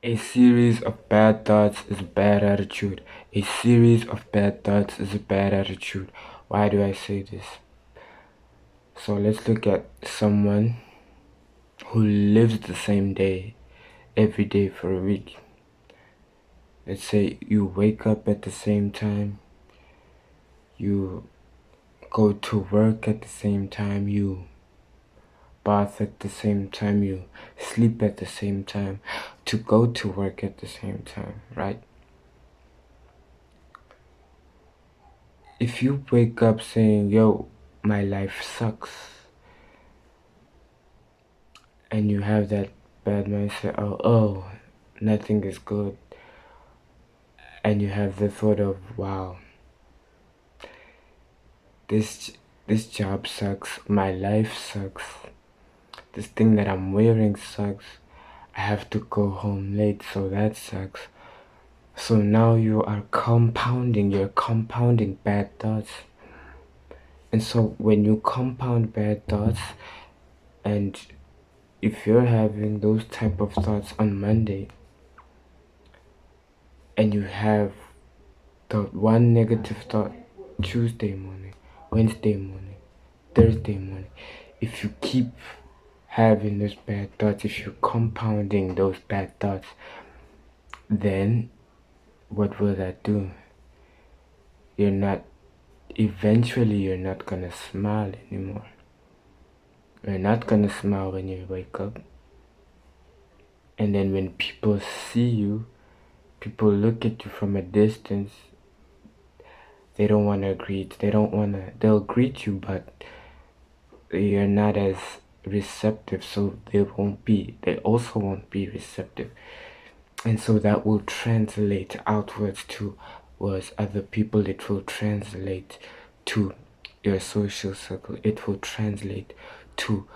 A series of bad thoughts is a bad attitude. A series of bad thoughts is a bad attitude. Why do I say this? So let's look at someone who lives the same day every day for a week. Let's say you wake up at the same time, you go to work at the same time, you bath at the same time, you sleep at the same time, to go to work at the same time, right? If you wake up saying, yo, my life sucks, and you have that bad mindset, oh, nothing is good, and you have the thought of, wow, this this job sucks, my life sucks, this thing that I'm wearing sucks, I have to go home late, so that sucks. So now you're compounding bad thoughts. And so when you compound bad thoughts, and if you're having those type of thoughts on Monday, and you have the one negative thought Tuesday morning, Wednesday morning, Thursday morning, if you keep having those bad thoughts, if you're compounding those bad thoughts, then what will that do? Eventually you're not gonna smile anymore. You're not gonna smile when you wake up. And then when people see you, people look at you from a distance, they don't want to greet, they'll greet you, but you're not as receptive, so they also won't be receptive. And so that will translate outwards towards other people. It will translate to your social circle. It will translate to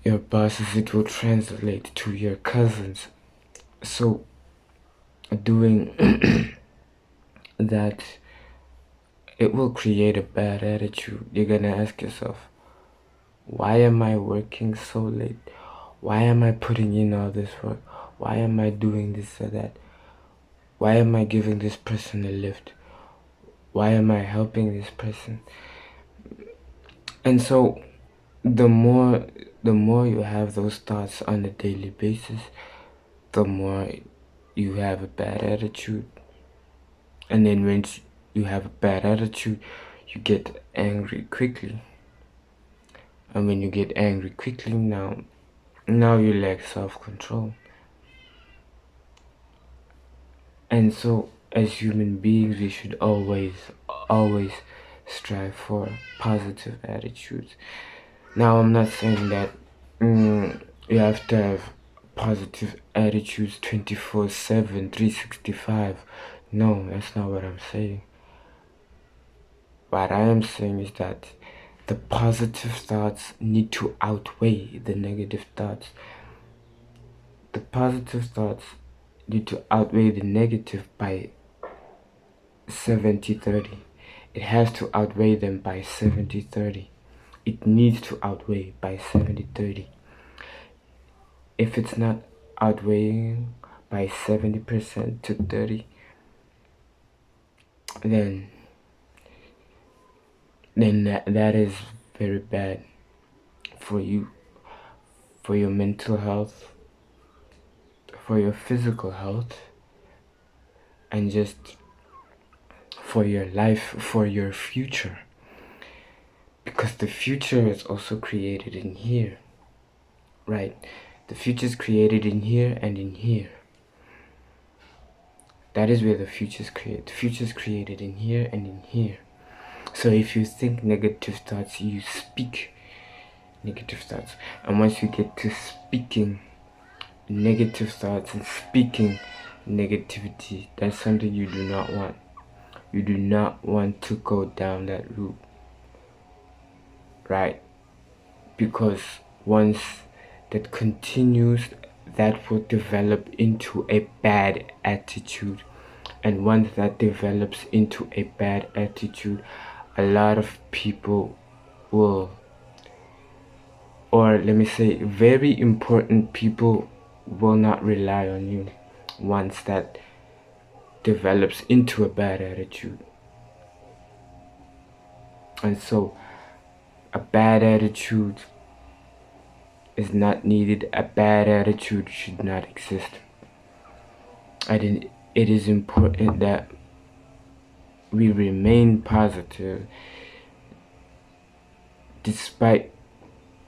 your bosses. It will translate to your cousins. So doing that, it will create a bad attitude. You're gonna ask yourself, why am I working so late? Why am I putting in all this work? Why am I doing this or that? Why am I giving this person a lift? Why am I helping this person? And so the more you have those thoughts on a daily basis, the more you have a bad attitude. And then when you have a bad attitude, you get angry quickly. And when you get angry quickly, now you lack self-control. And so as human beings, we should always strive for positive attitudes. Now I'm not saying that you have to have positive attitudes 24/7, 365. No, that's not what I'm saying. What I am saying is that the positive thoughts need to outweigh the negative thoughts. The positive thoughts need to outweigh the negative by 70-30. It has to outweigh them by 70-30. It needs to outweigh by 70-30. If it's not outweighing by 70% to 30, then that is very bad for you, for your mental health, for your physical health, and just for your life, for your future. Because the future is also created in here, right? The future is created in here and in here. That is where the future is created. The future is created in here and in here. So if you think negative thoughts, you speak negative thoughts. And once you get to speaking negative thoughts and speaking negativity, that's something you do not want. You do not want to go down that route, right? Because once that continues, that will develop into a bad attitude. And once that develops into a bad attitude, a lot of people will, or let me say, very important people will not rely on you once that develops into a bad attitude. And so a bad attitude is not needed. A bad attitude should not exist. It is important that we remain positive despite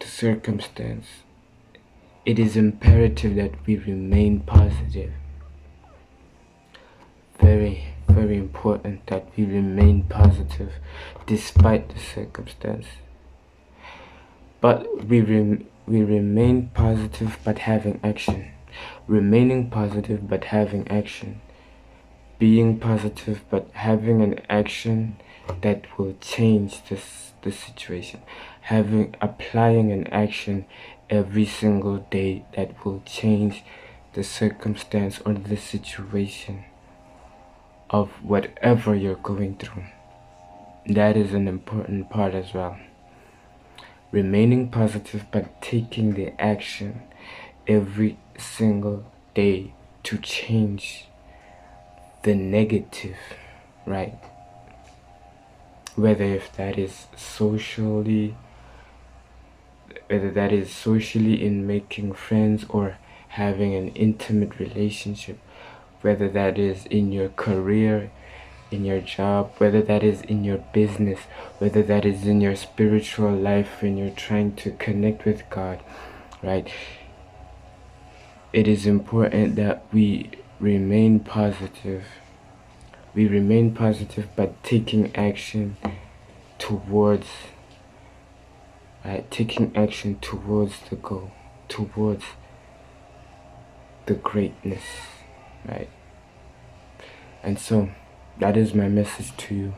the circumstance. It is imperative that we remain positive. Very, very important that we remain positive despite the circumstance. But we remain positive but having action. Remaining positive but having action. Being positive but having an action that will change the situation. Applying an action every single day that will change the circumstance or the situation of whatever you're going through. That is an important part as well. Remaining positive but taking the action every single day to change the negative, right? Whether that is socially in making friends or having an intimate relationship, whether that is in your career, in your job, whether that is in your business, whether that is in your spiritual life when you're trying to connect with God, right? It is important that we remain positive. We remain positive by taking action towards the goal, towards the greatness, right? And so that is my message to you.